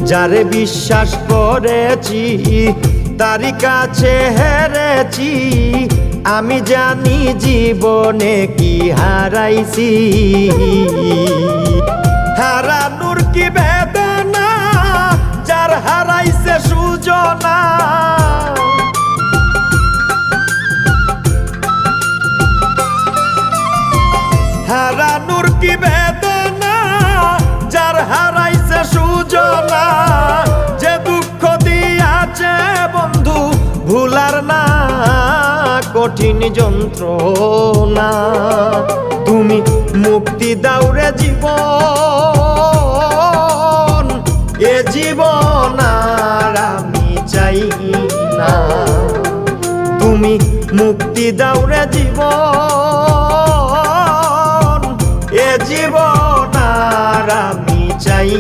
যারে বিশ্বাস করেছি তারি কাছে হেরেছি, আমি জানি জীবনে কি হারাইছি। হারানোর কি বেদনা, যার হারাইছে সুজনা। হারানোর কি বেদনা, যার হারাইছে সুজনা। যে দুঃখ দিয়াছে বন্ধু ভুলার না কঠিন যন্ত্রণা। তুমি মুক্তি দাও রে জীবন, এ জীবন আর আমি চাই না। তুমি মুক্তি দাও রে জীবন, এ জীবন আর আমি চাই